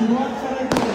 सुरुवात करायची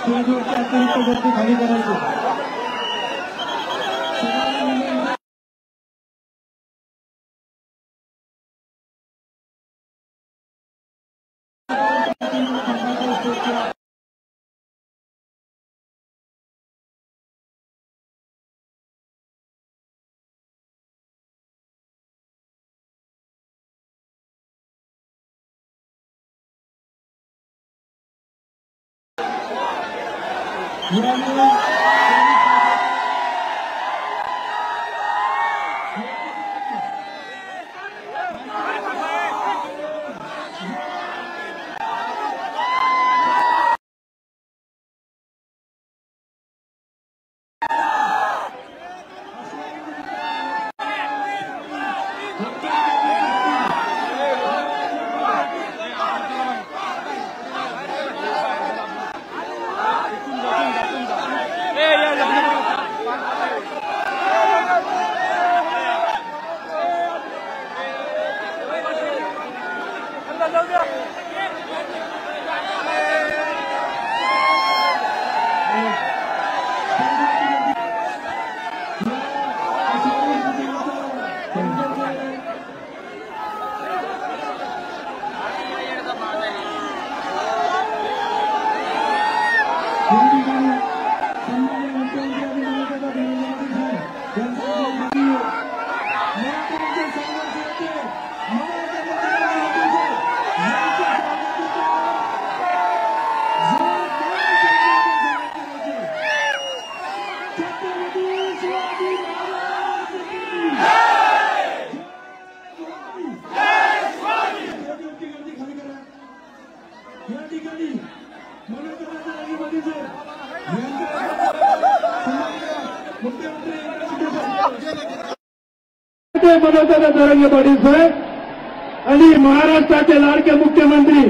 स्टेजवरची अतिरिक्त गर्दी खाली करायची. मनोजदादा जरांगे पाटील साहेब आणि महाराष्ट्राचे लाडके मुख्यमंत्री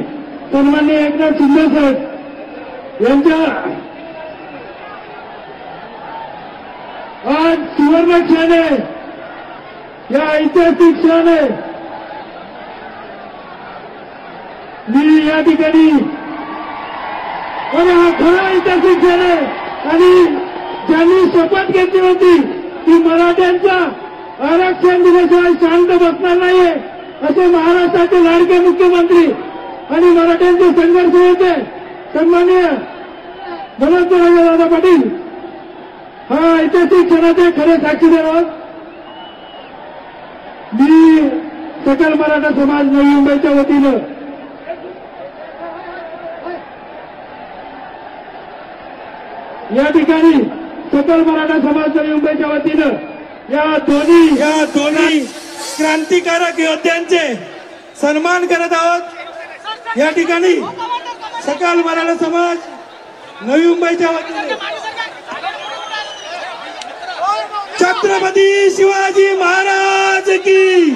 सन्माननीय एकनाथ शिंदे साहेब यांच्या आज सुवर्ण क्षण आहे. या ऐतिहासिक क्षण आहे. मी या ठिकाणी हा खरा ऐतिहासिक क्षण आहे. आणि ज्यांनी शपथ घेतली होती की मराठ्यांचा आरक्षण दिल्याशिवाय शांत बसणार नाहीये असे महाराष्ट्राचे लाडके मुख्यमंत्री आणि मराठ्यांचे संघर्ष होते सन्माननीय मनोजदादा पाटील हा ऐतिहासिक क्षणाचे खरे साक्षीदार आहोत. मी सकल मराठा समाज नवी मुंबईच्या वतीनं या ठिकाणी सकल मराठा समाज नवी मुंबईच्या वतीनं या दोन्ही क्रांतिकारक योद्ध्यांचे सन्मान करत आहोत. या ठिकाणी सकल मराठा समाज नवी मुंबईच्या वतीने छत्रपती शिवाजी महाराज की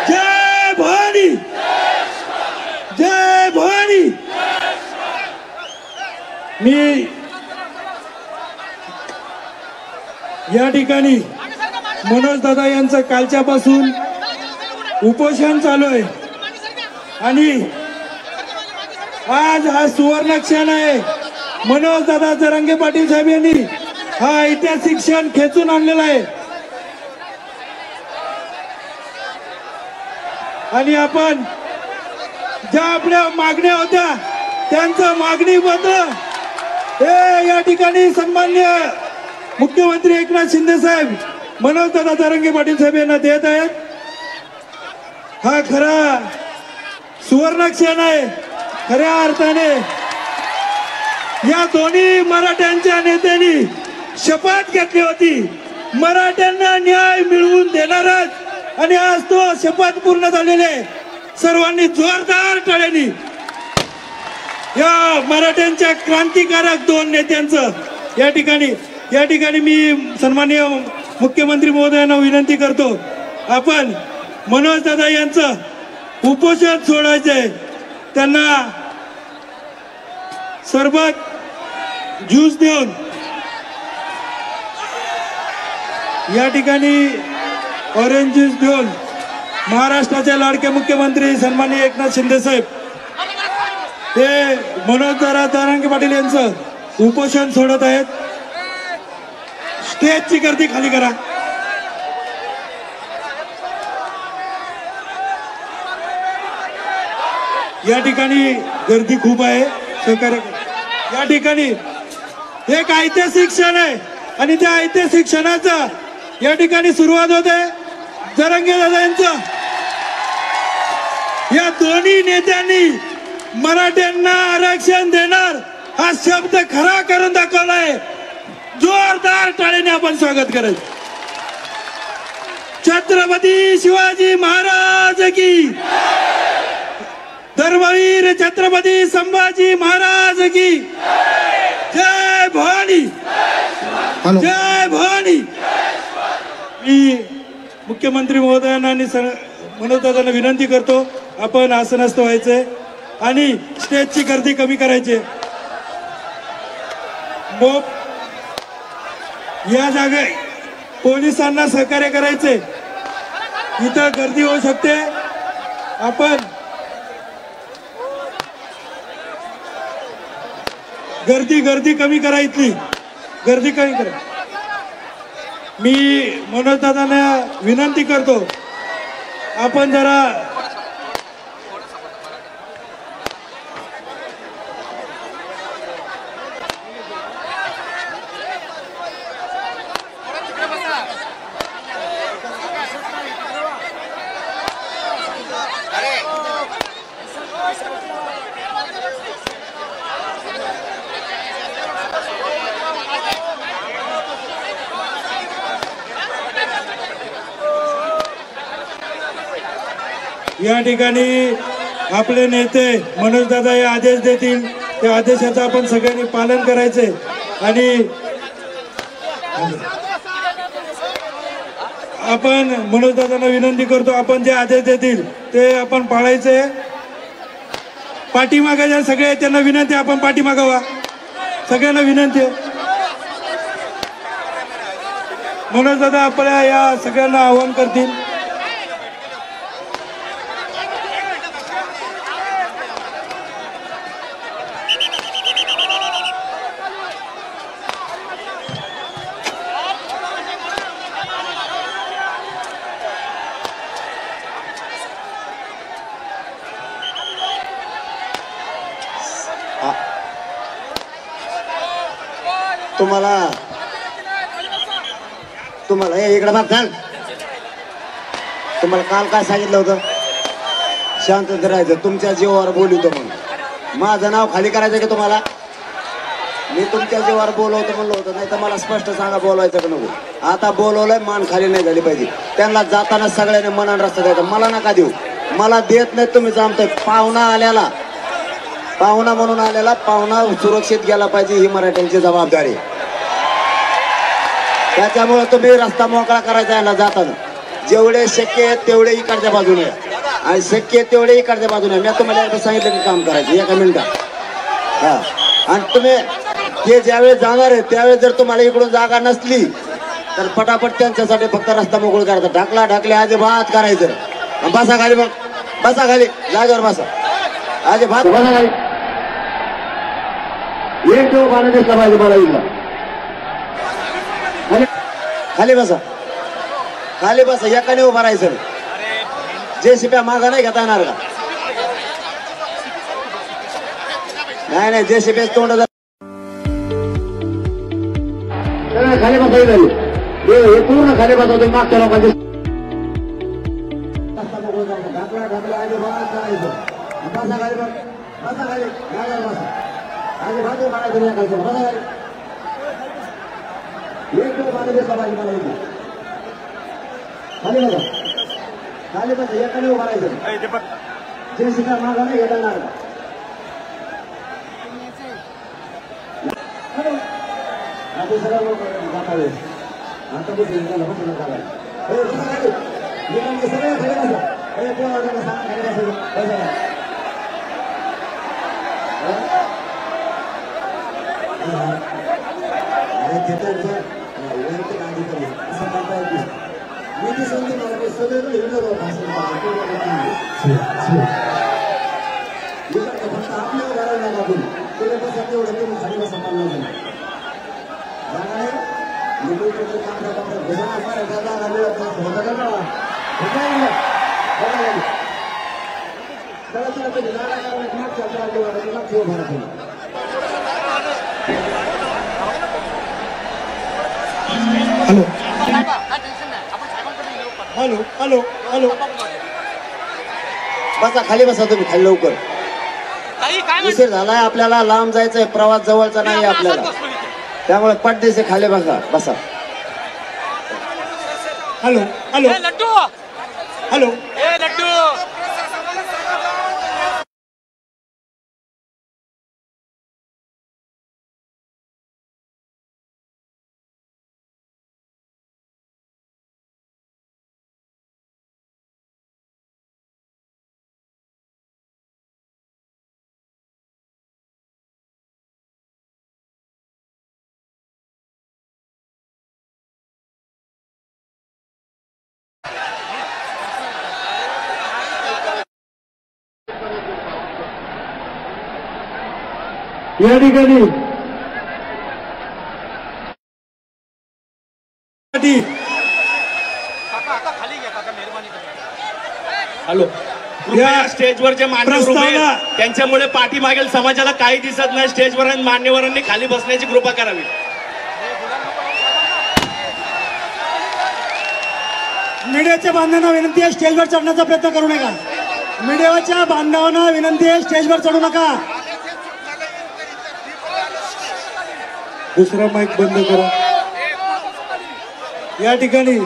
जय भवानी, जय भवानी. मी या ठिकाणी मनोज दादा यांचं कालच्यापासून उपोषण चालू आहे आणि आज हा सुवर्ण क्षण आहे. मनोज दादा जरांगे पाटील साहेब यांनी हा ऐतिहासिक क्षण खेचून आणलेला आहे आणि आपण ज्या आपल्या मागण्या होत्या त्यांचं मागणीपत्र हे या ठिकाणी सन्माननीय मुख्यमंत्री एकनाथ शिंदे साहेब मनोज दादा जरांगे पाटील साहेब यांना देत आहेत. हा खरा सुवर्ण क्षण आहे. खऱ्या अर्थाने या दोन्ही मराठ्यांच्या नेत्यांनी शपथ घेतली होती मराठ्यांना न्याय मिळवून देणारच आणि आज तो शपथ पूर्ण झालेली आहे. सर्वांनी जोरदार टाळ्यांनी या मराठ्यांच्या क्रांतिकारक दोन नेत्यांचं या ठिकाणी मी सन्माननीय मुख्यमंत्री महोदयांना विनंती करतो आपण मनोज दादा यांचं उपोषण सोडायचंय. त्यांना सरबत ज्यूस देऊन या ठिकाणी ऑरेंज ज्यूस देऊन महाराष्ट्राचे लाडके मुख्यमंत्री सन्माननीय एकनाथ शिंदे साहेब हे मनोज दादा जरांगे पाटील यांचं उपोषण सोडत आहेत. स्टेजची गर्दी खाली करा. या ठिकाणी गर्दी खूप आहे. सहकार्य या ठिकाणी एक ऐतिहासिक क्षण आहे आणि त्या ऐतिहासिक क्षणाचा या ठिकाणी सुरुवात होते. जरांगे दादा यांचं या दोन्ही नेत्यांनी मराठ्यांना आरक्षण देणार हा शब्द खरा करून दाखवलाय. जोरदार टाळ्याने आपण स्वागत करायचं. छत्रपती शिवाजी महाराज की, धर्मवीर छत्रपती संभाजी महाराज की जय भवानी, जय भवानी. मी मुख्यमंत्री महोदयांना आणि मनोज दादांना विनंती करतो, आपण आसनस्थ व्हायचे आणि स्टेजची गर्दी कमी करायची. या जागे पोलिसांना सहकार्य करायचे. इथं गर्दी होऊ शकते. आपण गर्दी कमी करा. इथली गर्दी कमी करा. मी मनोज दादांना विनंती करतो, आपण जरा या ठिकाणी आपले नेते मनोज दादा हे आदेश देतील, त्या आदेशाचं आपण सगळ्यांनी पालन करायचे. आणि आपण मनोज दादांना विनंती करतो, आपण जे आदेश देतील ते आपण पाळायचे. पाठीमागायचे सगळे त्यांना विनंती, आपण पाठीमागावा. सगळ्यांना विनंती. मनोज दादा आपल्या या सगळ्यांना आवाहन करतील. तुम्हाला हे इकडे बघ झाल. तुम्हाला काल काय सांगितलं होतं? शांत राहायचं. तुमच्या जीवावर बोलवतो म्हणून माझं नाव खाली करायचं की तुम्हाला? मी तुमच्या जीवावर बोलवतो म्हणलं होतं, नाही तर मला स्पष्ट सांगा बोलवायचं का नको. आता बोलवलंय, मान खाली नाही झाली पाहिजे. त्यांना जाताना सगळ्यांनी मनान रस्ता द्यायचा. मला नका देऊ, मला देत नाही. तुम्ही जमताय. पाहुणा आल्याला, पाहुणा म्हणून आलेला, पाहुणा सुरक्षित गेला पाहिजे ही मराठ्यांची जबाबदारी. त्याच्यामुळे तुम्ही रस्ता मोकळा करायचा आहे ना जाताना. जेवढे शक्य आहे तेवढे इकडच्या बाजूने आणि शक्य आहे तेवढे इकडच्या बाजूने. मी तुम्हाला एकदा सांगितलं की काम करायचं एका मिनिटात. हा, आणि तुम्ही ते ज्यावेळेस जाणार आहे त्यावेळेस जर तुम्हाला इकडून जागा नसली तर पटापट त्यांच्यासाठी फक्त रस्ता मोकळा करायचा. ढाकला ढाकले अजिबात करायचं. बसा खाली, मग बसा खाली, जागेवर बसा. अजिबात बसा खाली. एक ठेव पाणी दिसला पाहिजे मला इथला. खाली बसा, खाली बसा. एकाने उभा राहायचं. जेसीबी मागा नाही घेता येणार का? नाही जेसीबी तोंड खाली बसा. हे पूर्ण खाली बसा. तुम्ही मागच्या लोकांचे ढाकला ढाकला अजिबात करायचं. बसा खाली, बसा खाली, बसा. अजिबात मारायचं नाही. खायचं बसा खाली. एक ठेव पाणी दिसला पाहिजे मला इथे. खाली बघा, खाली बघा. एकाने उभा राहायचं. जे शिका मागा नाही येणार का? आता सगळं लोक जातावे. आता बसून सगळ्या खाली बसा. वैयक्तिक अधिकारी असं करता येत नाही. मी ती संधी मला सगळं हिंदू भाषण फक्त आपल्याला करायला लागून पुढे बसा तेवढं तुम्ही खाली बसा 50 जण जागा नाही निवडणुकीचं काम करता घोषणा करायचा जागा मिळत नाही होता का ना चला चला तुम्ही जागा करायला मागच्या जागा ठेव Bharat hello hello hello hello बसा खाली बसा तुम्ही खाली लवकर उशीर झालाय आपल्याला लांब जायचंय प्रवास जवळचा नाही आपल्याला त्यामुळे पटदिशी खाली बसा बसा हॅलो हॅलो हॅलो या ठिकाणी हॅलो या स्टेजवरचे मान्यवर उभे आहेत, त्यांच्यामुळे पाठीमागील समाजाला काही दिसत नाही. स्टेजवर मान्यवरांनी खाली बसण्याची कृपा करावी. मीडियाच्या बांधवांना विनंती आहे स्टेजवर चढण्याचा प्रयत्न करू नका. मीडियाच्या बांधवांना विनंती आहे स्टेजवर चढू नका. दुसरा माईक बंद करा. या ठिकाणी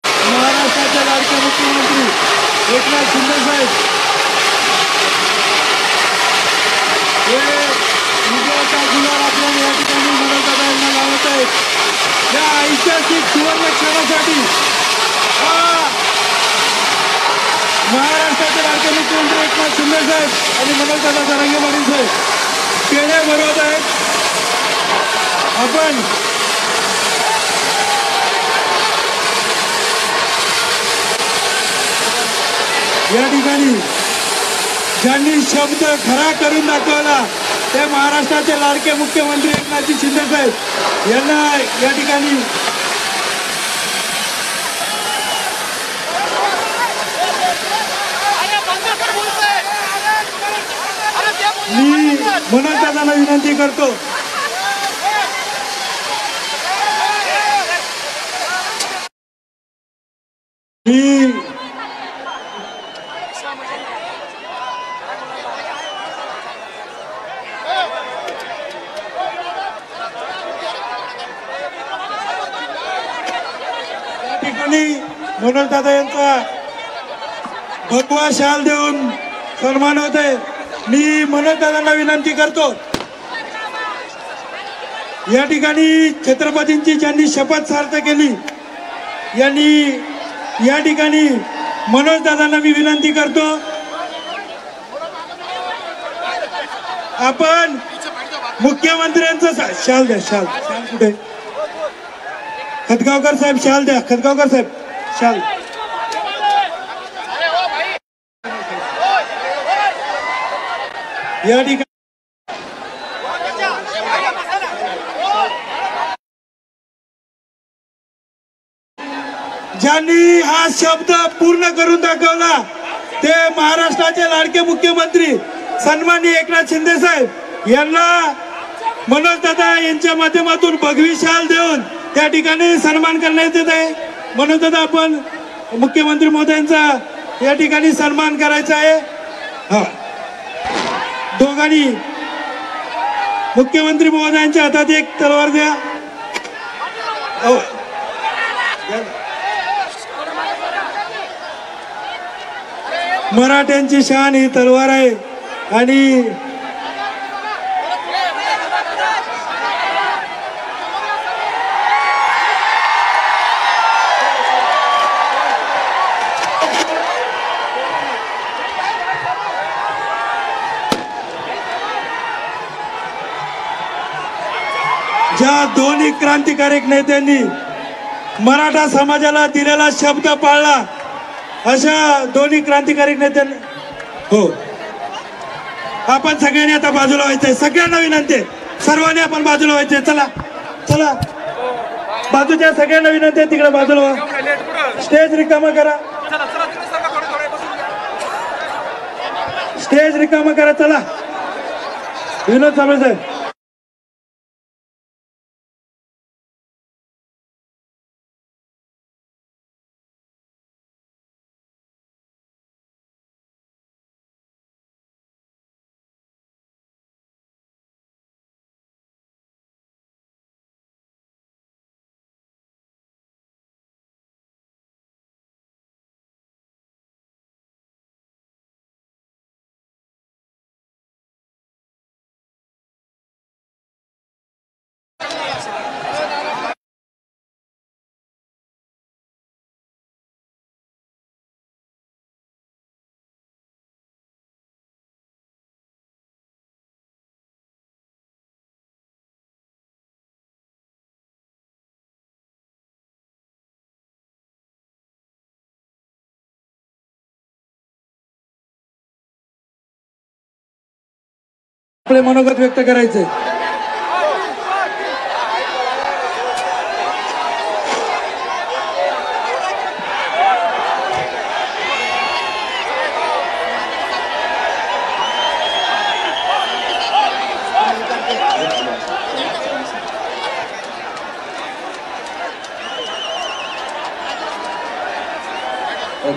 महाराष्ट्राचे लाडके मुख्यमंत्री एकनाथ शिंदे साहेब हे विजयाचा गुलाल आपल्याला या ठिकाणी मनोरंजनाला लावत आहेत. या ऐतिहासिक सुवर्ण क्षणासाठी महाराष्ट्राचे लाडके मुख्यमंत्री एकनाथ शिंदे साहेब आणि मनोजदादा जरांगे पाटील साहेब पेढे भरवत आहेत. आपण या ठिकाणी ज्यांनी शब्द खरा करून दाखवला ते महाराष्ट्राचे लाडके मुख्यमंत्री एकनाथजी शिंदे साहेब यांना या ठिकाणी मी मनोजदादांना विनंती करतो. मी मनोजदादा यांचा भगवा शाल देऊन सन्मान होते. मी मनोजदादांना विनंती करतो या ठिकाणी छत्रपतींची ज्यांनी शपथ सार्थ केली यांनी या ठिकाणी मनोजदादांना मी विनंती करतो आपण मुख्यमंत्र्यांचं शाल द्या. शाल कुठे खतगावकर साहेब शाल द्या. खतगावकर साहेब शाल या ठिकाणी ज्यांनी हा शब्द पूर्ण करून दाखवला ते महाराष्ट्राचे लाडके मुख्यमंत्री सन्माननीय एकनाथ शिंदे साहेब यांना मनोजदादा यांच्या माध्यमातून भगवी शाल देऊन त्या ठिकाणी सन्मान करण्यात येत आहे. मनोजदादा आपण मुख्यमंत्री महोदयांचा या ठिकाणी सन्मान करायचा आहे. हा दोघांनी मुख्यमंत्री महोदयांच्या हातात एक तलवार द्या. मराठ्यांची शान ही तलवार आहे आणि ज्या दोन्ही क्रांतिकारक नेत्यांनी मराठा समाजाला दिलेला शब्द पाळला, अशा दोन्ही क्रांतिकारक नेत्यांनी हो आपण सगळ्यांनी आता बाजूला व्हायचंय. सगळ्यांना विनंती आहे, सर्वांनी आपण बाजूला व्हायचंय. चला चला बाजूच्या सगळ्यांना विनंती आहे, तिकडे बाजूला व्हा. स्टेज रिकामा करा, स्टेज रिकामा करा. चला विनोद साबळे साहेब. आपले मनोगत व्यक्त करायचे.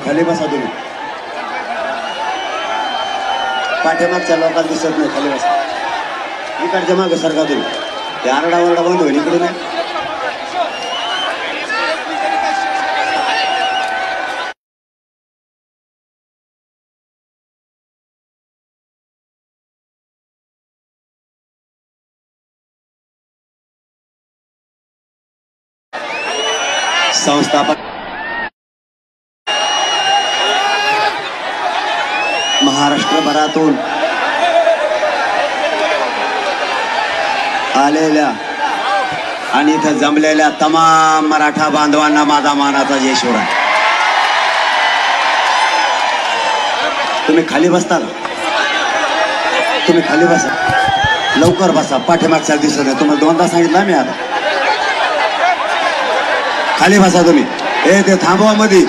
खाली बसा तुम्ही. पाठीमागच्या लोकांना दिसत नाही, खाली बसा. इकडच्या मागे सरका तुम्ही. ते आरडा वरडा बंद होईल इकडे नाही. संस्थापक महाराष्ट्रभरातून आलेल्या आणि इथं जमलेल्या तमाम मराठा बांधवांना माझा मानाचा जय शिवराय. तुम्ही खाली बसता ना, तुम्ही खाली बसा, लवकर बसा. पाठीमागच्या दिसत नाही, तुम्हाला दोनदा सांगितलं मी. आता खाली बसा तुम्ही. ते थांबवा मध्ये.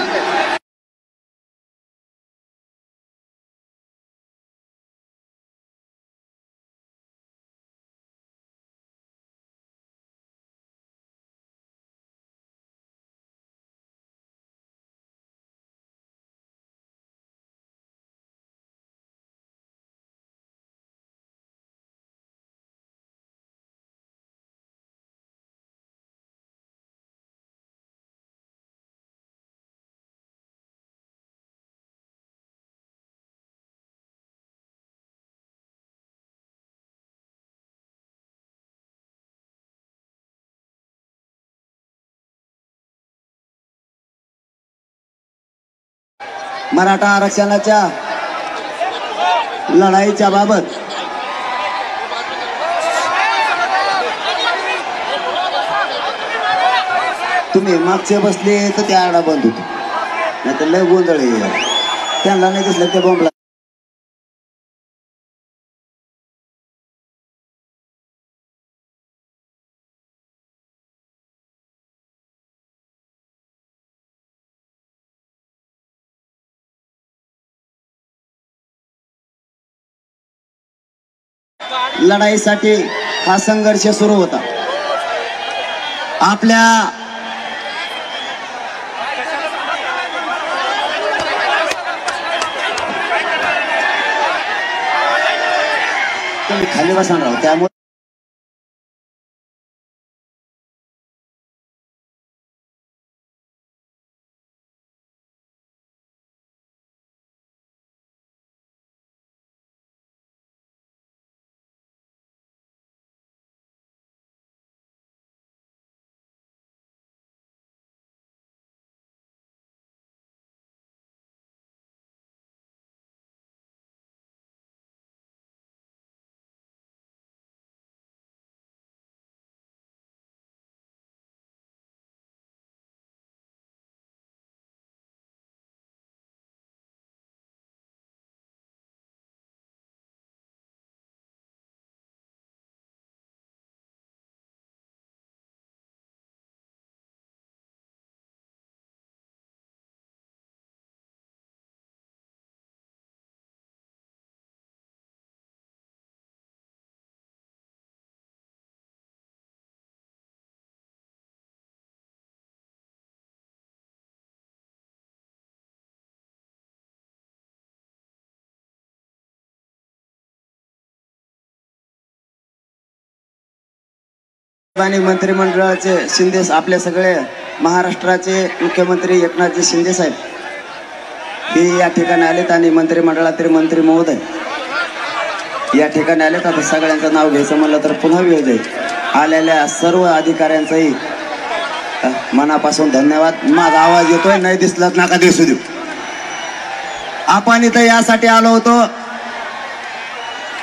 मराठा आरक्षणाच्या लढाईच्या बाबत तुम्ही मागचे बसले तर त्या आडा बंद होतो, नाही तर लय गोंधळ त्यांना नाही दिसलं ते बॉम्बला. लढाईसाठी हा संघर्ष सुरू होता. आपल्या खाली बसणार त्यामुळे आणि मंत्रिमंडळाचे शिंदे आपले सगळे महाराष्ट्राचे मुख्यमंत्री एकनाथजी शिंदे साहेब हे या ठिकाणी आलेत आणि मंत्रिमंडळातील मंत्री महोदय या ठिकाणी आलेत. आता सगळ्यांचं नाव घ्यायचं म्हणलं तर पुन्हा वेळ जाईल. आलेल्या सर्व अधिकाऱ्यांचंही मनापासून धन्यवाद. माझा आवाज येतोय, नाही दिसला नका दिसू देऊ. आपण इथं यासाठी आलो होतो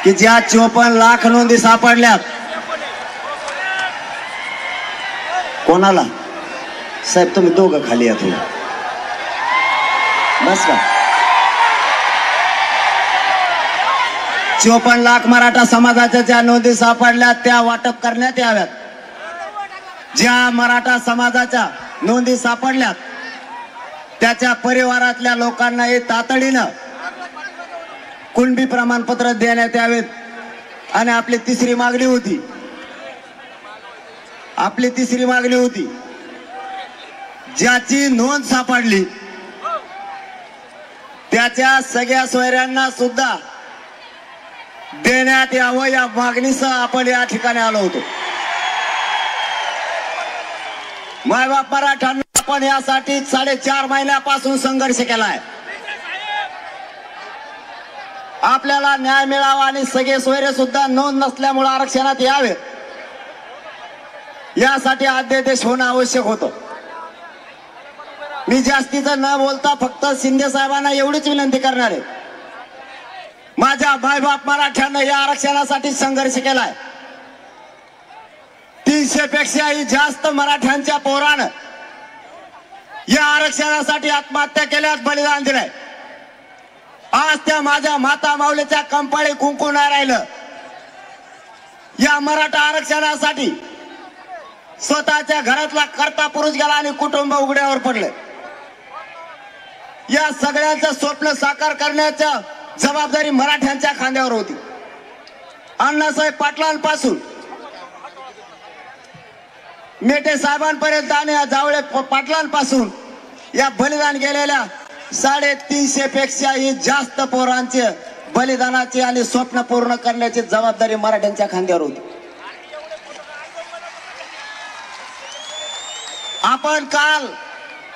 की ज्या 54 लाख नोंदी सापडल्यात, कोणाला साहेब तुम्ही दोघं खाली या थोडं बस का. 54 लाख मराठा समाजाच्या ज्या नोंदी सापडल्या त्या वाटप करण्यात याव्यात. ज्या मराठा समाजाच्या नोंदी सापडल्यात त्याच्या परिवारातल्या लोकांनाही तातडीनं कुणबी प्रमाणपत्र देण्यात यावेत. आणि आपली तिसरी मागणी होती ज्याची नोंद सापडली त्याच्या सगळ्या सोयऱ्यांना सुद्धा देण्यात यावं, या मागणीसह आपण या ठिकाणी आलो होतो. मायबाप मराठ्यांना आपण यासाठी 4.5 महिन्यापासून संघर्ष केलाय. आपल्याला न्याय मिळावा आणि सगळे सोयरे सुद्धा नोंद नसल्यामुळे आरक्षणात यावे यासाठी अध्यादेश होणं आवश्यक होतं. मी जास्तीचं न बोलता फक्त शिंदे साहेबांना एवढीच विनंती करणार आहे. माझ्या मायबाप मराठ्यांना या आरक्षणासाठी संघर्ष केलाय. 300 पेक्षाही जास्त मराठ्यांच्या पोरानं या आरक्षणासाठी आत्महत्या केल्यात, बलिदान दिलंय. आज त्या माझ्या माता माऊलीच्या कंपाळी कुंकू नाही राहिलं. या मराठा आरक्षणासाठी स्वतःच्या घरातला कर्ता पुरुष गेला आणि कुटुंब उघड्यावर पडले. या सगळ्यांचं स्वप्न साकार करण्याच्या जबाबदारी मराठ्यांच्या खांद्यावर होती. अण्णासाहेब पाटलांपासून मेटे साहेबांपर्यंत आणि जावळे पाटलांपासून या बलिदान गेलेल्या 350 पेक्षाही जास्त पोरांचे बलिदानाची आणि स्वप्न पूर्ण करण्याची जबाबदारी मराठ्यांच्या खांद्यावर होती. आपण काल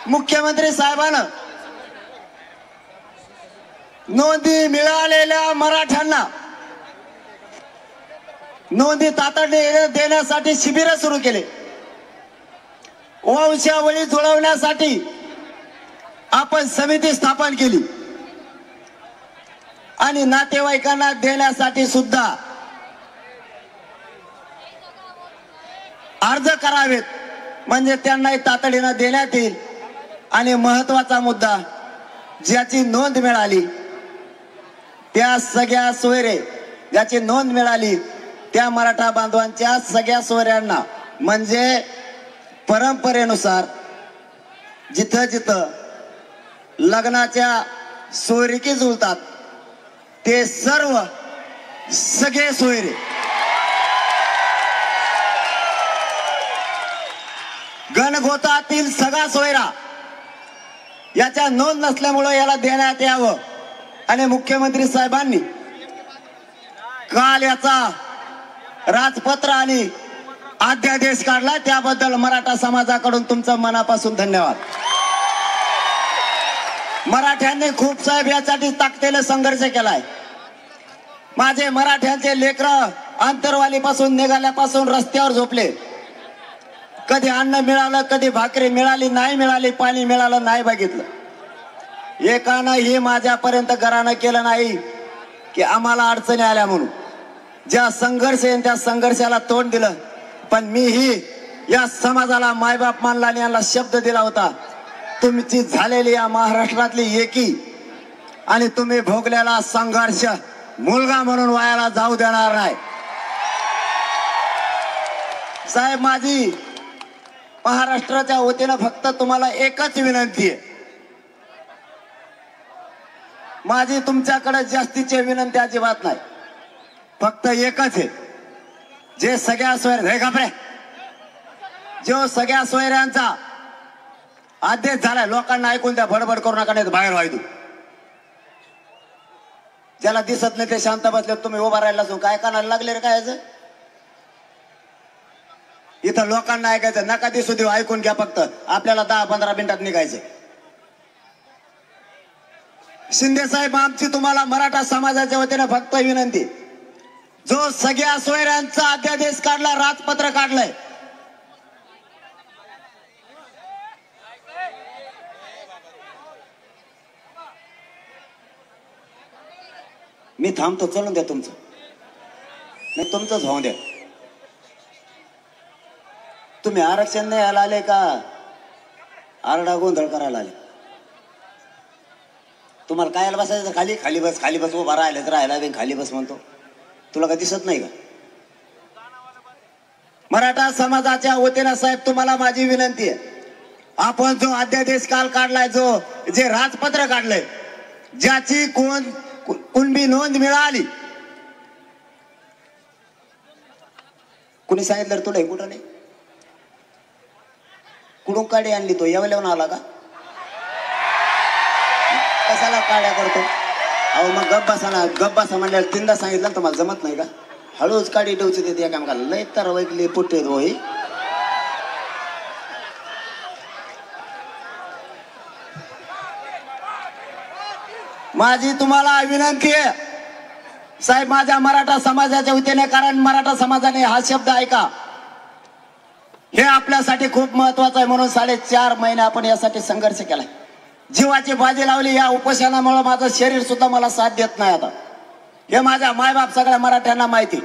मुख्यमंत्री साहेबांना नोंदी मिळालेल्या मराठ्यांना नोंदी तातडीने देण्यासाठी शिबिर सुरू केले. वंशावळी जुळवण्यासाठी आपण समिती स्थापन केली आणि नातेवाईकांना देण्यासाठी सुद्धा अर्ज करावेत, म्हणजे त्यांनाही तातडीनं देण्यात येईल. आणि महत्वाचा मुद्दा, ज्याची नोंद मिळाली त्या सगळ्या सोयरे ज्याची नोंद मिळाली त्या मराठा बांधवांच्या सगळ्या सोयऱ्यांना, म्हणजे परंपरेनुसार जिथं जिथं लग्नाच्या सोयरिकी जुळतात ते सर्व सगळे सोयरे गणगोतातील सगळा सोयरा याच्या नोंद नसल्यामुळे याला देण्यात यावं. आणि मुख्यमंत्री साहेबांनी काल याचा राजपत्र आणि अध्यादेश काढला, त्याबद्दल मराठा समाजाकडून तुमचं मनापासून धन्यवाद. मराठ्यांनी खूप साहेब यासाठी ताकदीने संघर्ष केलाय. माझे मराठ्यांचे लेकरं अंतरवालीपासून निघाल्यापासून रस्त्यावर झोपले. कधी अन्न मिळालं, कधी भाकरी मिळाली नाही मिळाली, पाणी मिळालं नाही बघितलं. एकानंही माझ्यापर्यंत घरानं केलं नाही की आम्हाला अडचणी आल्या म्हणून. ज्या संघर्ष आहे त्या संघर्षाला तोंड दिलं. पण मीही या समाजाला मायबाप मानला आणि यांना शब्द दिला होता, तुमची झालेली या महाराष्ट्रातली एकी आणि तुम्ही भोगलेला संघर्ष मुलगा म्हणून वायाला जाऊ देणार नाही. साहेब, माझी महाराष्ट्राच्या वतीनं फक्त तुम्हाला एकच विनंती आहे. माझी तुमच्याकडे जास्तीची विनंती अजिबात नाही, फक्त एकच आहे. जे सगळ्या सोयऱ्या जो सगळ्या सोयऱ्यांचा आदेश झालाय, लोकांना ऐकून द्या, बडबड करू नका, नाही बाहेर व्हायचो. ज्याला दिसत नाही ते शांत बसले, तुम्ही उभा राहिला असून काय कानाला लागले रे काय? इथं लोकांना ऐकायचं नका दिसू देऊ, ऐकून घ्या फक्त. आपल्याला 10-15 मिनिटात निघायचं. शिंदे साहेब, आमची तुम्हाला मराठा समाजाच्या वतीने फक्त विनंती, जो सगळ्या सोयऱ्यांचा अध्यादेश काढला, राजपत्र काढलंय, मी थांबतो, चलून द्या तुमचं, नाही तुमचंच होऊन द्या. तुम्ही आरक्षण नाही यायला आले का आरडा गोंधळ करायला आले? तुम्हाला काय बसायचं? खाली खाली बस, खाली बस. उभा राहिलं तर राहिला, खाली बस म्हणतो. तुला काय दिसत नाही का? मराठा समाजाच्या वतीनं साहेब तुम्हाला माझी विनंती आहे, आपण जो अध्यादेश काल काढलाय, जे राजपत्र काढलंय, ज्याची कुणबी नोंद मिळाली, कुणी सांगितलं तुला? हे कुठं नाही, कुठून काढी आणली? तो येवल्याहून आला का? कशाला काड्या करतो? अहो मग गप बसा ना, गप बसा म्हणल्यावर 3दा सांगितलं तुम्हाला जमत नाही का? हळूच काडी ठेवची देते एकामेकाला. लय तर वैकली पुट्टे होई. माझी तुम्हाला विनंती आहे साहेब, माझ्या मराठा समाजाच्या वतीने, कारण मराठा समाजाने हा शब्द ऐका, हे आपल्यासाठी खूप महत्वाचं आहे. म्हणून 4.5 महिने आपण यासाठी संघर्ष केलाय, जीवाची बाजी लावली. या उपोषणामुळे माझं शरीर सुद्धा मला साथ देत नाही आता, हे माझ्या मायबाप सगळ्या मराठ्यांना माहिती.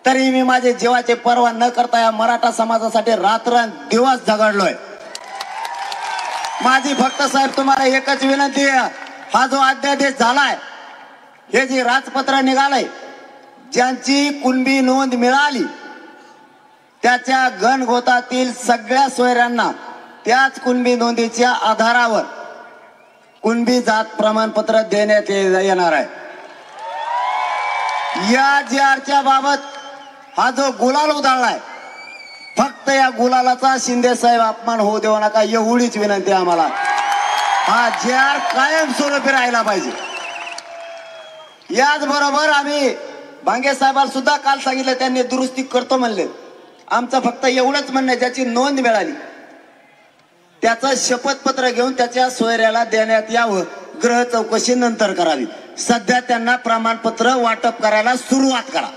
तरी मी माझे जीवाची पर्वा न करता या मराठा समाजासाठी रात्रंदिवस झगडलोय. माझी फक्त साहेब तुम्हाला एकच विनंती आहे, हा जो अध्यादेश झालाय, हे जे राजपत्र निघालंय, ज्यांची कुणबी नोंद मिळाली, त्याच्या गणगोतातील सगळ्या सोयऱ्यांना त्याच कुणबी नोंदीच्या आधारावर कुणबी जात प्रमाणपत्र देण्यात येणार आहे. या JR बाबत हा जो गुलाल उधळलाय, फक्त या गुलालाचा शिंदे साहेब अपमान होऊ देऊ नका, एवढीच विनंती आम्हाला. हा JR कायमस्वरूपी राहिला पाहिजे. याचबरोबर आम्ही भांगे साहेबांना सुद्धा काल सांगितलं, त्यांनी दुरुस्ती करतो म्हणले. आमचं फक्त एवढंच म्हणणं आहे, ज्याची नोंद मिळाली त्याचं शपथपत्र घेऊन त्याच्या सोयऱ्याला देण्यात यावं. ग्रह चौकशी नंतर करावी. सध्या त्यांना प्रमाणपत्र वाटप करायला सुरुवात करा,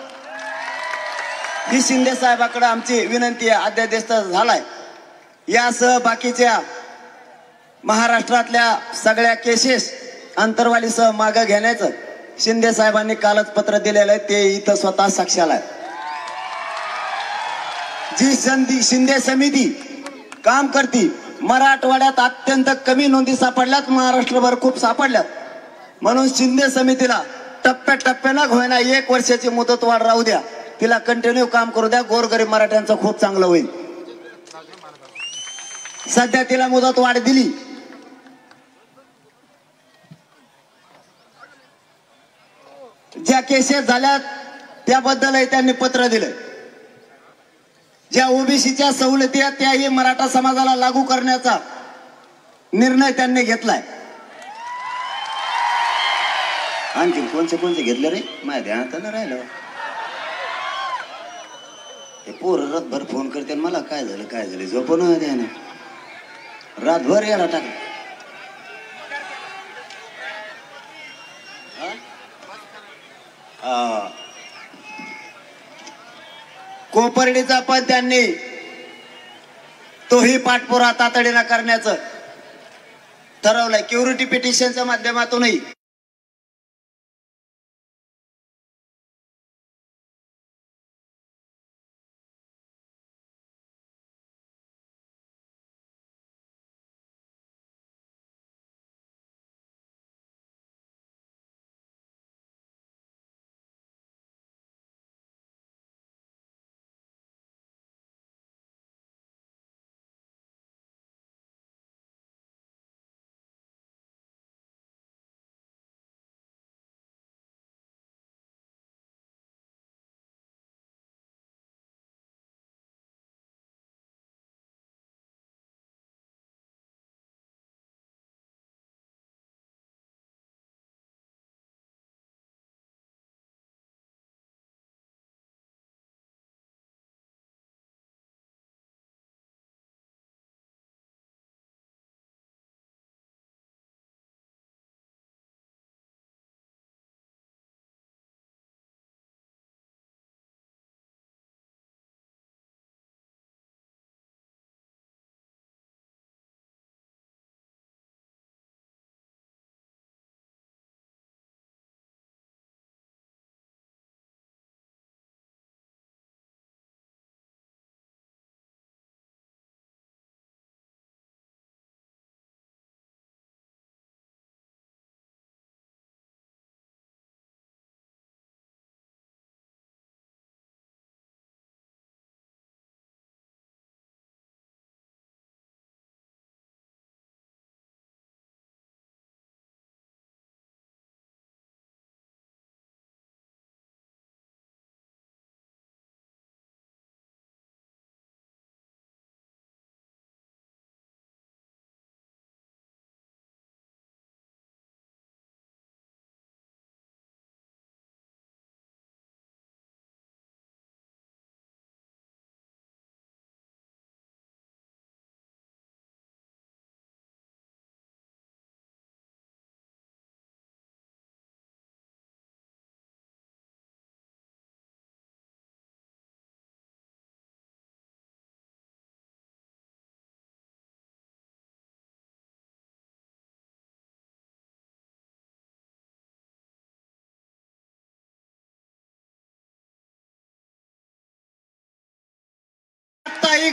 ही शिंदे साहेबांकडे आमची विनंती आहे. अध्यादेश झालाय, यासह बाकीच्या महाराष्ट्रातल्या सगळ्या केसेस अंतरवालीसह मागे घेण्याचं शिंदे साहेबांनी कालच पत्र दिलेलं आहे, ते इथं स्वतः साक्षाला आहे. जी शिंदे समिती काम करती, मराठवाड्यात अत्यंत कमी नोंदी सापडल्यात, महाराष्ट्रभर खूप सापडल्यात. म्हणून शिंदे समितीला टप्प्याटप्प्यानं होईना 1 वर्षाची मुदतवाढ राहू द्या, तिला कंटिन्यू काम करू द्या. गोरगरीब मराठ्यांचं खूप चांगलं होईल. सध्या तिला मुदतवाढ दिली, ज्या केसेस झाल्यात त्याबद्दलही त्यांनी पत्र दिलंय. ज्या ओबीसीच्या सवलती आहेत त्याही मराठा समाजाला लागू करण्याचा निर्णय त्यांनी घेतलाय. आणखी कोणते घेतले रे? माझ्या ध्यानात न राहिलं. ते पोरं रातभर फोन करते मला, काय झालं झोपून द्या ना, रातभर याला टाक. कोपर्डीचा पण त्यांनी तोही पाठपुरा तातडीनं करण्याचं ठरवलंय. क्युरिटी पिटिशनच्या माध्यमातूनही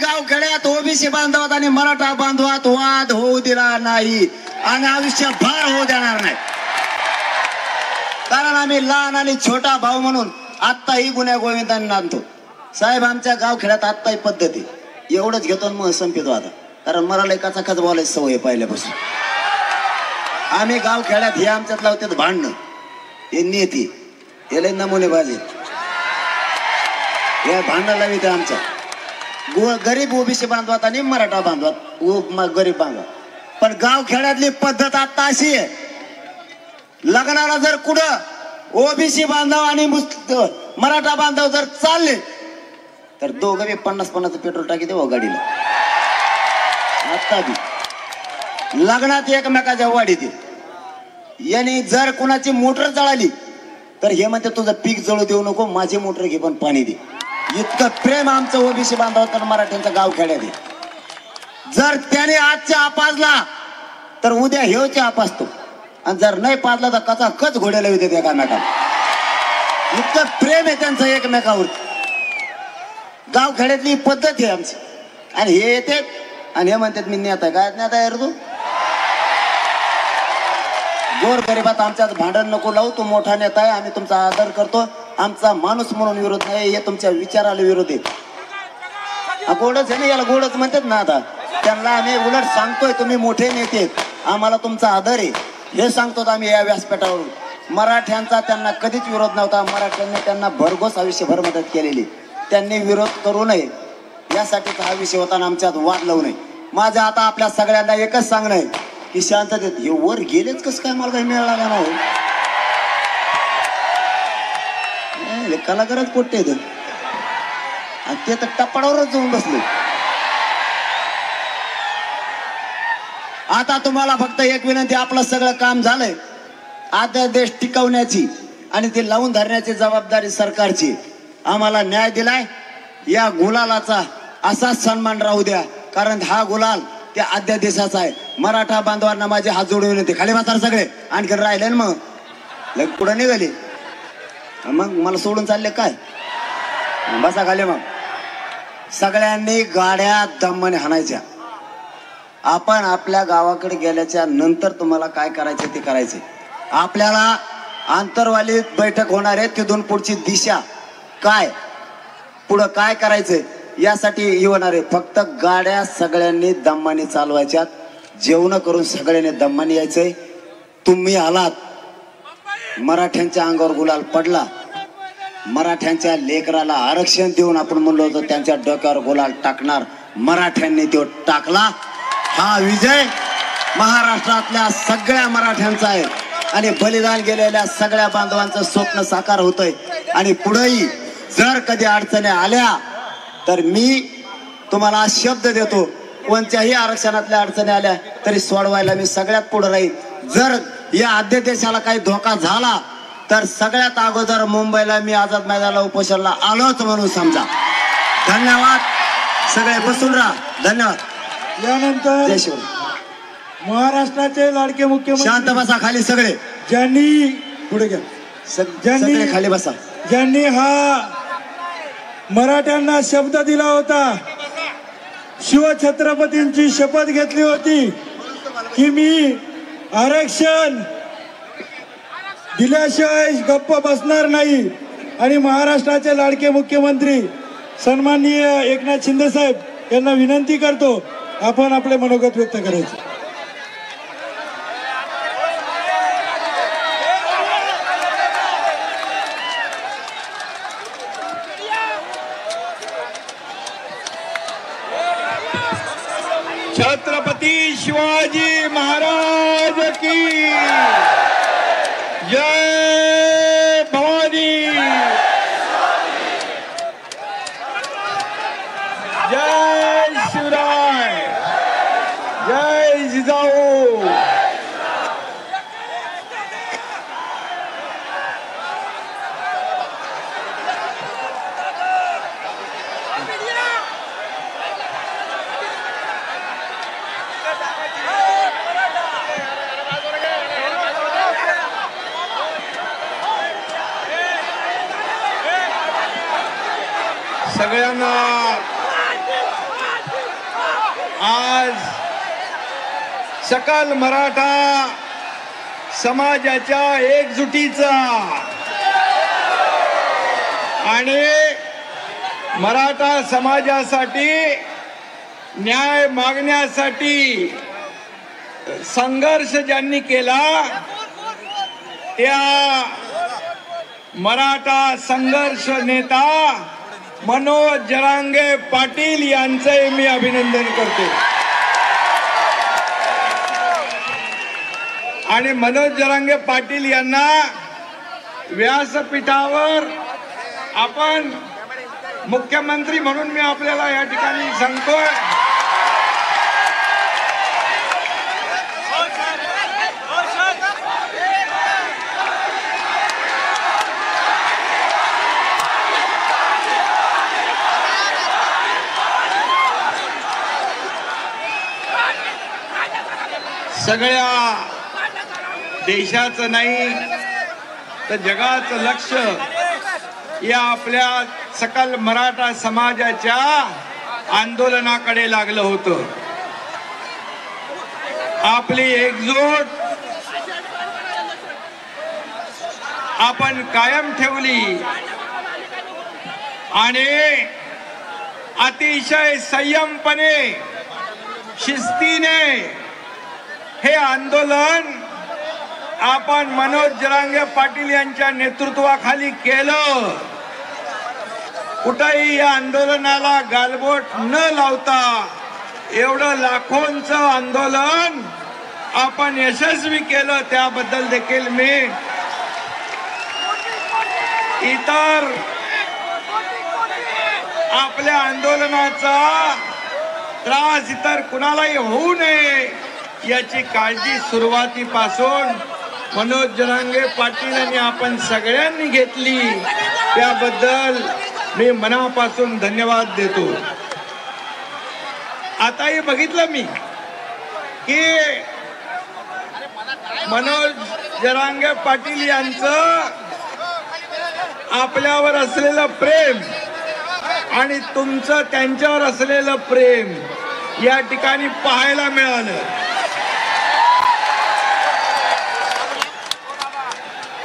गावखेड्यात ओबीसी बांधवात आणि मराठा बांधवात वाद होऊ दिला नाही आणि आयुष्यभर होऊ देणार नाही. कारण आम्ही लहान आणि छोटा भाऊ म्हणून आत्ताही गुन्ह्या गोविंदांना आणतो. साहेब आमच्या गावखेड्यात आत्ताही पद्धती एवढंच घेतो मग संपितो आता. कारण मला एकाचा खच बोलायची सवय पाहिल्यापासून. आम्ही गावखेड्यात हे आमच्यात लावतात भांडणं, हे नेते हे लय नमुने बाजी या भांडण लावित आमच्या गरीब ओबीसी बांधवात आणि मराठा बांधवात गरीब बांधवात. पण गावखेड्यातली पद्धत आता अशी आहे, लग्नाला जर कुठं ओबीसी बांधव आणि मराठा बांधव जर चालले तर दोघं बी 50-50 पेट्रोल टाकी देऊ गाडीला. आता बी लग्नात एकमेकाच्या वाढीत यांनी जर कुणाची मोटर जळाली तर हे म्हणते तुझं पीक जळू देऊ नको, माझी मोटर घे पण पाणी दे. इतकं प्रेम आमचं ओबीसी बांधव तर मराठ्यांच्या गावखेड्यात आहे. जर त्याने आजच्या आपाजला तर उद्या हेवच्या आपासतो आणि जर नाही पाजला तर कचा कच घोड्याला येते एकामेकाला. इतकं प्रेम आहे त्यांचं एकमेकावर. गावखेड्यातली पद्धत आहे आमची. आणि हे येते आणि हे म्हणतात मी नेता. काय नेता आहे रे तू? गोर गरीबात आमच्यात भांडण नको लावू. तू मोठा नेता आहे, आम्ही तुमचा आदर करतो. आमचा माणूस म्हणून विरोध नाही, हे तुमच्या विचाराला विरोध आहे. गोडच आहे ना, याला गोडच म्हणतात ना. आता त्यांना आम्ही उलट सांगतोय तुम्ही मोठे नेते, आम्हाला तुमचा आदर आहे हे सांगतो आम्ही या व्यासपीठावरून. मराठ्यांचा त्यांना कधीच विरोध नव्हता. मराठ्यांनी त्यांना भरघोस आयुष्यभर मदत केलेली. त्यांनी विरोध करू नये यासाठीचा हा विषय होता. आमच्यात वाद लावू नये. माझं आता आपल्या सगळ्यांना एकच सांगणं आहे की शांततेत हे वर गेलेच कसं काय मला काही मिळाला ना हो. कलाकारच पोट्टे ते तर टप्पाडावरच जाऊन बसले. आता तुम्हाला फक्त एक विनंती, आपलं सगळं काम झालंय. आता देश टिकवण्याची आणि ते लावून धरण्याची जबाबदारी सरकारची. आम्हाला न्याय दिलाय, या गुलालाचा असाच सन्मान राहू द्या. कारण हा गुलाल त्या अध्यादेशाचा आहे. मराठा बांधवांना माझे हात जोडून विनंती, खाली बसा सगळे. आणखी राहिले ना मग लग पुढे निघाले, मग मला सोडून चालले काय? बसा खाली. मग सगळ्यांनी गाड्या दमाने हाणायच्या. आपण आपल्या गावाकडे गेल्याच्या नंतर तुम्हाला काय करायचं ते करायचे. आपल्याला आंतरवाली बैठक होणार आहे, तिथून पुढची दिशा काय, पुढं काय करायचंय यासाठी होणार आहे. फक्त गाड्या सगळ्यांनी दमाने चालवायच्यात. जेवण करून सगळ्यांनी दमाने यायचंय. तुम्ही आलात, मराठ्यांच्या अंगावर गुलाल पडला. मराठ्यांच्या लेकराला आरक्षण देऊन आपण म्हणलो होतो त्यांच्या डोक्यावर गुलाल टाकणार, मराठ्यांनी तो टाकला. हा विजय महाराष्ट्रातल्या सगळ्या मराठ्यांचा आहे आणि बलिदान गेलेल्या सगळ्या बांधवांचं स्वप्न साकार होतंय. आणि पुढेही जर कधी अडचणी आल्या तर मी तुम्हाला शब्द देतो, कोणत्याही आरक्षणातल्या अडचणी आल्या तरी सोडवायला मी सगळ्यात पुढे राहील. जर या अध्यादेशाला काही धोका झाला तर सगळ्यात अगोदर मुंबईला मी आझाद मैदानाला उपोषणाला आलोच म्हणून समजा. धन्यवाद. सगळे बसून राहा. धन्यवाद. यानंतर जय शिव. महाराष्ट्राचे लाडके मुख्यमंत्री, शांत बसा खाली सगळे. ज्यांनी पुढे घ्या, सगळे खाली बसा. ज्यांनी हा मराठ्यांना शब्द दिला होता, शिवछत्रपतींची शपथ घेतली होती की मी आरक्षण दिल्याशिवाय गप्प बसणार नाही. आणि महाराष्ट्राचे लाडके मुख्यमंत्री सन्माननीय एकनाथ शिंदे साहेब यांना विनंती करतो, आपण आपले मनोगत व्यक्त करायचे. छत्रपती शिवाजी महाराज की जय भवानी, जय शिवराय, जय जिजाऊ. सगळ्यांना आज सकल मराठा समाजाच्या एकजुटीचा आणि मराठा समाजासाठी न्याय मागण्यासाठी संघर्ष ज्यांनी केला त्या मराठा संघर्ष नेता मनोज जरांगे पाटील यांचे मी अभिनंदन करतो. आणि मनोज जरांगे पाटील यांना व्यासपीठावर आपण मुख्यमंत्री म्हणून मी आपल्याला या ठिकाणी सांगतोय. सगळ्या देशाचं नाही तर जगाचं लक्ष या आपल्या सकल मराठा समाजाच्या आंदोलनाकडे लागलं होतं. आपली एकजूट आपण कायम ठेवली आणि अतिशय संयमपणे शिस्तीने हे आंदोलन आपण मनोज जरांगे पाटील यांच्या नेतृत्वाखाली केलं. कुठेही या आंदोलनाला गालबोट न लावता एवढं लाखोंचं आंदोलन आपण यशस्वी केलं. त्याबद्दल देखील मी इतर आपल्या आंदोलनाचा त्रास इतर कुणालाही होऊ नये याची काळजी सुरुवातीपासून मनोज जरांगे पाटील यांनी आपण सगळ्यांनी घेतली. त्याबद्दल मी मनापासून धन्यवाद देतो. आताही बघितलं मी की मनोज जरांगे पाटील यांचं आपल्यावर असलेलं प्रेम आणि तुमचं त्यांच्यावर असलेलं प्रेम या ठिकाणी पाहायला मिळालं.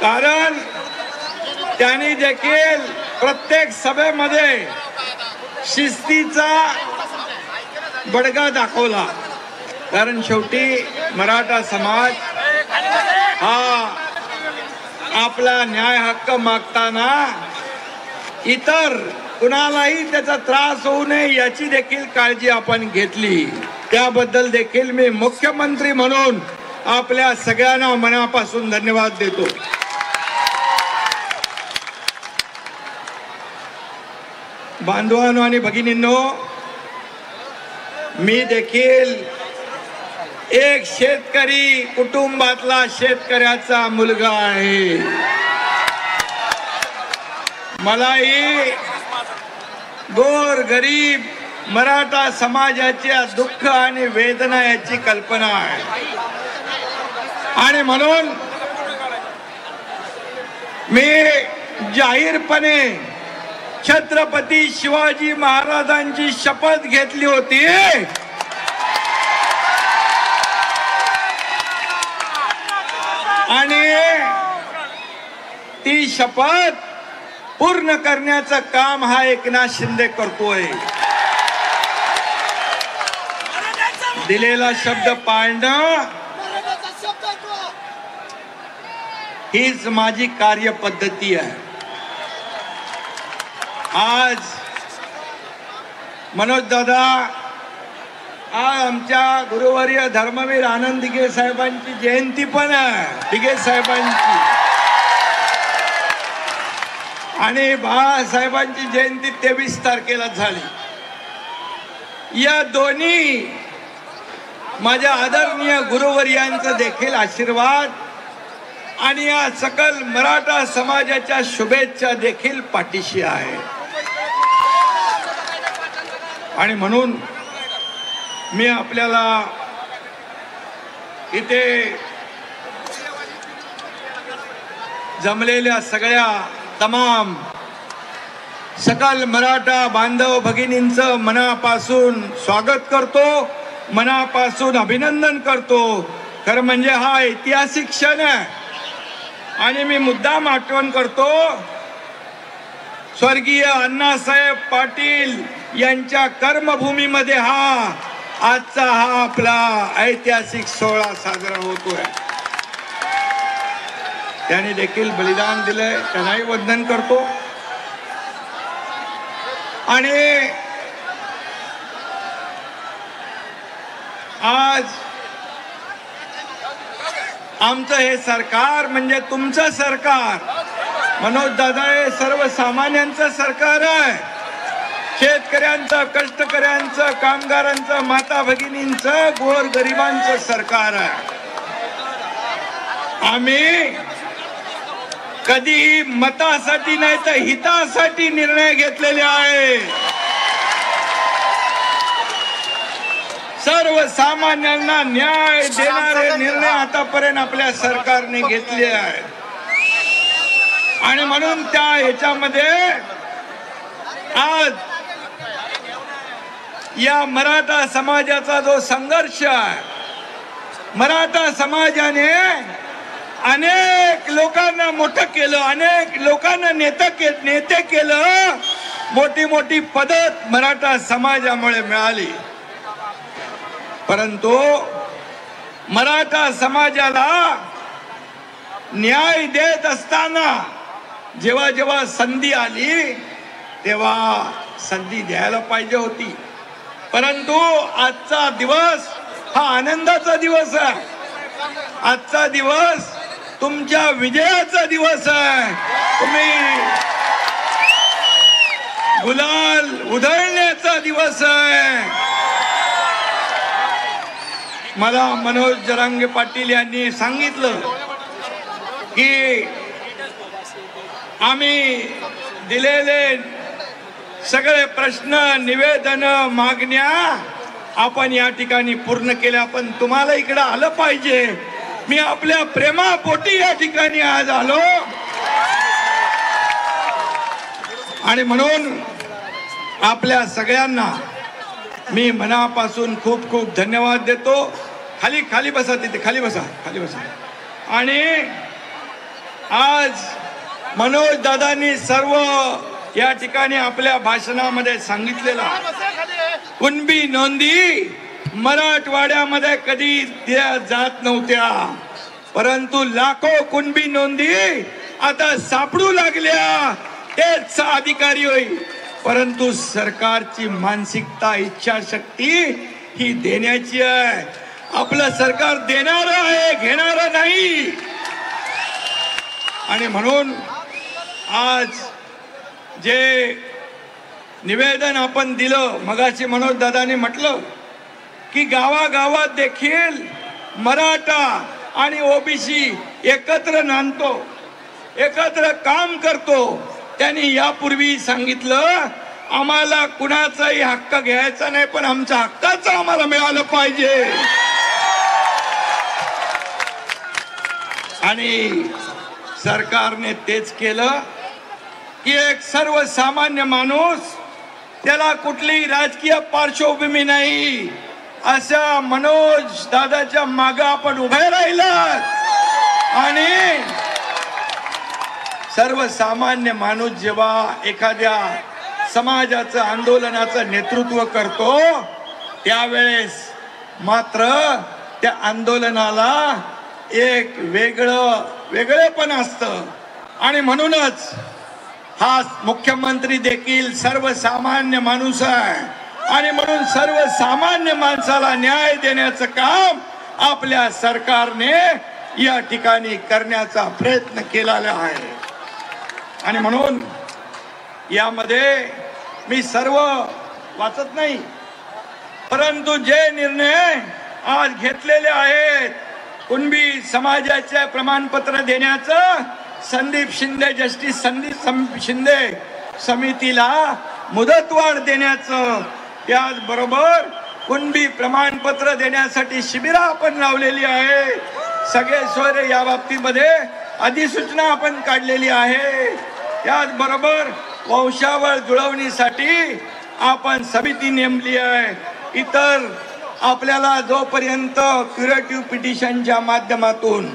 कारण त्यांनी देखील प्रत्येक सभेमध्ये शिस्तीचा बडगा दाखवला. कारण शेवटी मराठा समाज हा आपला न्याय हक्क मागताना इतर कुणालाही त्याचा त्रास होऊ नये याची देखील काळजी आपण घेतली. त्याबद्दल देखील मी मुख्यमंत्री म्हणून आपल्या सगळ्यांना मनापासून धन्यवाद देतो. बांधवांनो आणि भगिनींनो, मी देखील एक शेतकरी कुटुंबातला शेतकऱ्याचा मुलगा आहे. मलाही गोर गरीब मराठा समाजाच्या दुःख आणि वेदना याची कल्पना आहे. आणि म्हणून मी जाहीरपणे छत्रपती शिवाजी महाराजांची शपथ घेतली होती. आणि ती शपथ पूर्ण करण्याचं काम हा एकनाथ शिंदे करतोय. दिलेला शब्द पाळणं हीच माझी कार्यपद्धती आहे. आज मनोज दादा, आज आमच्या गुरुवर्य धर्मवीर आनंद दिघे साहेबांची जयंती पण आहे. दिघे साहेबांची आणि बाळासाहेबांची जयंती 23 तारखेला झाली. या दोन्ही माझ्या आदरणीय गुरुवर्यांचा देखील आशीर्वाद आणि या सकल मराठा समाजाच्या शुभेच्छा देखील पाठीशी आहे. आणि म्हणून मी आपल्याला इथे जमलेल्या सगळ्या तमाम सकल मराठा बांधव भगिनींचं मनापासून स्वागत करतो मनापासून अभिनंदन करतो. खरं म्हणजे हा ऐतिहासिक क्षण आहे आणि मी मुद्दाम आठवण करतो स्वर्गीय अण्णासाहेब पाटील यांच्या कर्मभूमीमध्ये आजचा हा आपला ऐतिहासिक सोहळा साजरा होतोय. त्यांनी देखील बलिदान दिलंय, त्यांनाही वंदन करतो. आणि आज आमचं हे सरकार म्हणजे तुमचं सरकार, मनोज दादा हे सर्वसामान्यांचं सरकार आहे. शेतकऱ्यांचं, कष्टकऱ्यांचं, कामगारांचं, माता भगिनींचं, गोरगरिबांचं सरकार आहे. आम्ही कधी मतासाठी नाही तर हितासाठी निर्णय घेतलेले आहे. सर्वसामान्यांना न्याय देणारे निर्णय आतापर्यंत आपल्या सरकारने घेतले आहेत. आणि म्हणून त्या ह्याच्यामध्ये आज या मराठा समाजाचा जो संघर्ष आहे, मराठा समाजाने अनेक लोकांना मोठं केलं, अनेक लोकांना नेते केलं, मोठी मोठी पदं मराठा समाजामुळे मिळाली. परंतु मराठा समाजाला न्याय देत असताना जेव्हा जेव्हा संधी आली तेव्हा संधी द्यायला पाहिजे होती. परंतु आजचा दिवस हा आनंदाचा दिवस आहे. आजचा दिवस तुमच्या विजयाचा दिवस आहे. तुम्ही गुलाल उधळण्याचा दिवस आहे. मला मनोज जरांगे पाटील यांनी सांगितलं की आम्ही दिलेले सगळे प्रश्न, निवेदन, मागण्या आपण या ठिकाणी पूर्ण केल्या, पण तुम्हाला इकडे आलं पाहिजे. मी आपल्या प्रेमापोटी या ठिकाणी आज आलो आणि म्हणून आपल्या सगळ्यांना मी मनापासून खूप खूप धन्यवाद देतो. खाली बसा, तिथे खाली बसा. आणि आज मनोज दादांनी सर्व या ठिकाणी आपल्या भाषणामध्ये सांगितलेला कुणबी नोंदी मराठवाड्यामध्ये कधी दिल्या जात नव्हत्या, परंतु लाखो कुणबी नोंदी आता सापडू लागल्या. तेच अधिकारी होईल, परंतु सरकारची मानसिकता, इच्छाशक्ती ही देण्याची आहे. आपलं सरकार देणार आहे, घेणार नाही. आणि म्हणून आज जे निवेदन आपण दिलं, मगाशी मनोज दादांनी म्हटलं की गावागावात देखील मराठा आणि ओबीसी एकत्र नांदतो, एकत्र काम करतो. त्यांनी यापूर्वी सांगितलं आम्हाला कुणाचाही हक्क घ्यायचा नाही, पण आमच्या हक्काचं आम्हाला मिळालं पाहिजे. आणि सरकारने तेच केलं की एक सर्वसामान्य माणूस, त्याला कुठलीही राजकीय पार्श्वभूमी नाही, अशा मनोज दादाच्या मागे आपण उभे राहिलात. आणि सर्वसामान्य माणूस जेव्हा एखाद्या समाजाचं, आंदोलनाचं नेतृत्व करतो त्यावेळेस मात्र त्या आंदोलनाला एक वेगळेपण असतं. आणि म्हणूनच हा मुख्यमंत्री देखील सर्वसामान्य माणूस आहे. आणि म्हणून सर्वसामान्य माणसाला न्याय देण्याचं काम आपल्या सरकारने या ठिकाणी करण्याचा प्रयत्न केलेला आहे. आणि म्हणून यामध्ये मी सर्व वाचत नाही, परंतु जे निर्णय आज घेतलेले आहेत, कुणबी समाजाचे प्रमाणपत्र देण्याचं, संदीप शिंदे, जस्टिस संदीप शिंदे समितीला मुदतवाढ देण्याचं, त्याचबरोबर कुणबी प्रमाणपत्र देण्यासाठी शिबिरं आपण लावलेली आहे. सगळे सोयरे या बाबतीमध्ये अधिसूचना आपण काढलेली आहे. त्याचबरोबर वंशावळ जुळवणीसाठी आपण समिती नेमली आहे. इतर आपल्याला जोपर्यंत क्युरेटिव्ह पिटिशनच्या माध्यमातून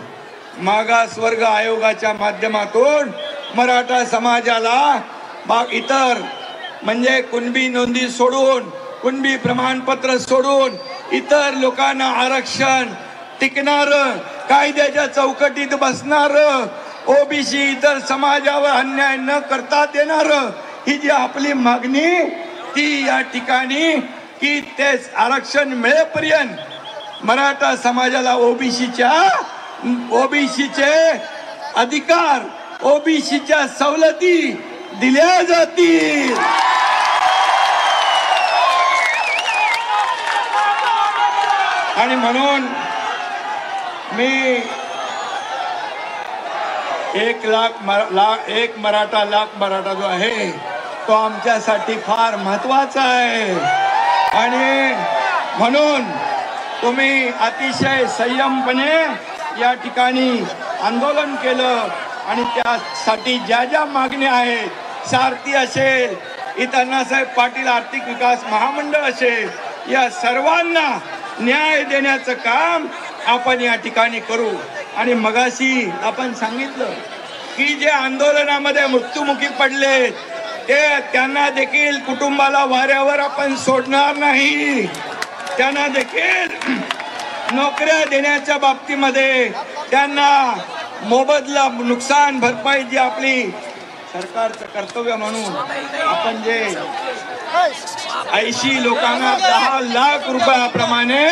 मागासवर्ग आयोगाच्या माध्यमातून मराठा समाजाला इतर म्हणजे कुणबी नोंदी सोडून कुणबी प्रमाणपत्र सोडून इतर लोकांना आरक्षण टिकणार कायद्याच्या चौकटीत बसणार ओबीसी इतर समाजावर अन्याय न करता देणार ही जी आपली मागणी ती या ठिकाणी की ते आरक्षण मिळेपर्यंत मराठा समाजाला ओबीसीचे अधिकार ओबीसीच्या सवलती दिल्या जातील. आणि म्हणून मी 1 मराठा लाख मराठा जो आहे तो आमच्यासाठी फार महत्वाचा आहे. आणि म्हणून तुम्ही अतिशय संयमपणे या ठिकाणी आंदोलन केलं आणि त्यासाठी ज्या ज्या मागण्या आहेत सारथी असेल इथं अण्णासाहेब पाटील आर्थिक विकास महामंडळ असेल या सर्वांना न्याय देण्याचं काम आपण या ठिकाणी करू. आणि मगाशी आपण सांगितलं की जे आंदोलनामध्ये मृत्युमुखी पडले त्यांना देखील कुटुंबाला वाऱ्यावर आपण सोडणार नाही. त्यांना देखील नोकऱ्या देण्याच्या बाबतीमध्ये त्यांना मोबदला नुकसान भरपाई जी आपली सरकारचं कर्तव्य म्हणून आपण जे 80 लोकांना 10 लाख रुपयाप्रमाणे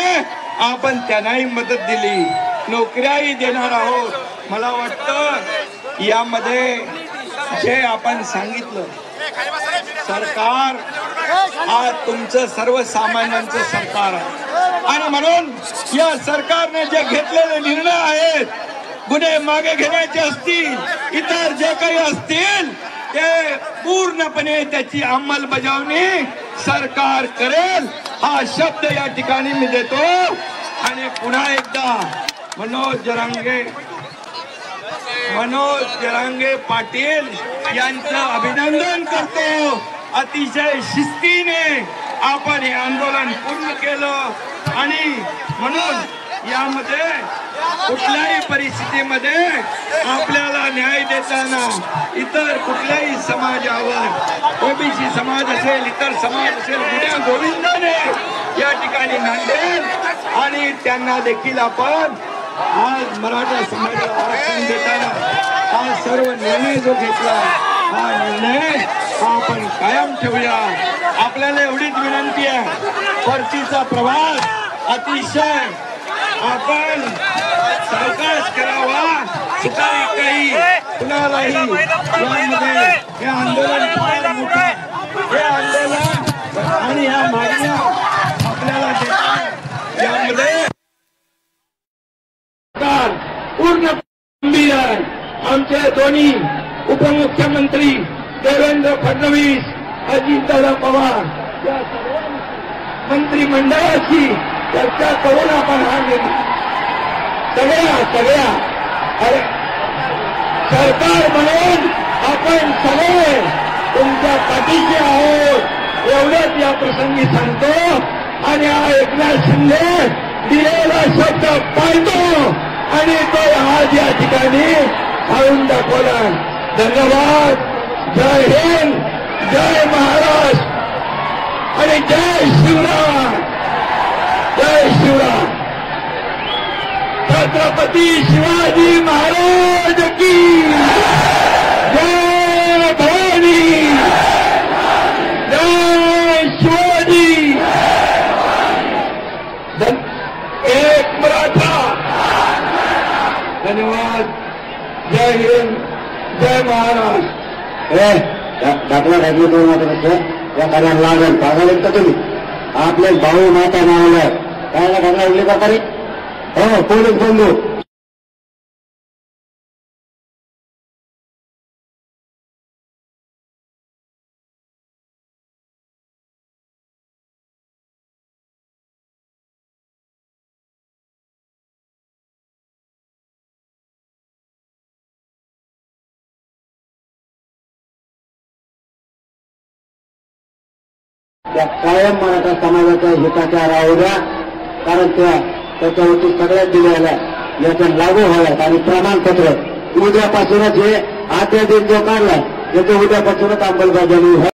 आपण त्यांनाही मदत दिली नोकऱ्याही देणार आहोत. मला वाटतं यामध्ये जे आपण सांगितलं सरकार आज तुमचं सर्वसामान्यांचं सरकार आहे आणि म्हणून या सरकारने जे घेतलेले निर्णय आहेत गुन्हे मागे घेण्याचे असतील इतर जे काही असतील ते पूर्णपणे त्याची अंमलबजावणी सरकार करेल हा शब्द या ठिकाणी मी देतो. आणि पुन्हा एकदा मनोज जरांगे पाटील यांचं अभिनंदन करतो. अतिशय शिस्तीने आपण हे आंदोलन पूर्ण केलं आणि म्हणून यामध्ये कुठल्याही परिस्थितीमध्ये आपल्याला न्याय देताना इतर कुठल्याही समाजावर ओबीसी समाज असेल इतर समाज असेल गुन्ह्या गोविंदाने या ठिकाणी मांडेल आणि त्यांना देखील आपण आज मराठा समाजाला आरक्षण देताना हा सर्व निर्णय जो घेतला हा निर्णय आपण कायम ठेवूया. आपल्याला एवढीच विनंती आहे परतीचा प्रवास अतिशय आपण सावकाश करावा. काही कुणालाही यामध्ये हे आंदोलन फार मोठं हे आंदोलन आणि या मागण्या आपल्याला देतात यामध्ये पूर्ण गंभीर आहे. आमचे दोन्ही उपमुख्यमंत्री देवेंद्र फडणवीस अजितदादा पवार या मंत्रिमंडळाची चर्चा करून आपण हा सगळ्या अरे सरकार म्हणून आपण सगळे तुमच्या पाठीशी आहोत एवढंच या प्रसंगी सांगतो. आणि हा एकनाथ शिंदे दिलेला शब्द पाळतो आणि तो आज या ठिकाणी आणून दाखवला. धन्यवाद. जय हिंद जय महाराष्ट्र आणि जय शिवराय. जय शिवराय. छत्रपती शिवाजी महाराज की जय. भवानी जय शिवाजी. एक मराठा. धन्यवाद. जय हिंद जय महाराष्ट्र. दाखला टाकली तो मात्र या कार्याला लागेल पागाल का तुम्ही आपले भाऊ माता नावला काय घटना उल्लेख करता रे हो पोलीस बंधू त्या कायम मराठा समाजाच्या हिताच्या राहुऱ्या कारण त्याच्यावरती सगळ्यात दिलेल्या याच्या लागू व्हाव्यात आणि प्रमाणपत्र उद्यापासूनच हे आजच्या दिन जो काढला त्याचं उद्यापासूनच अंमलबजावणी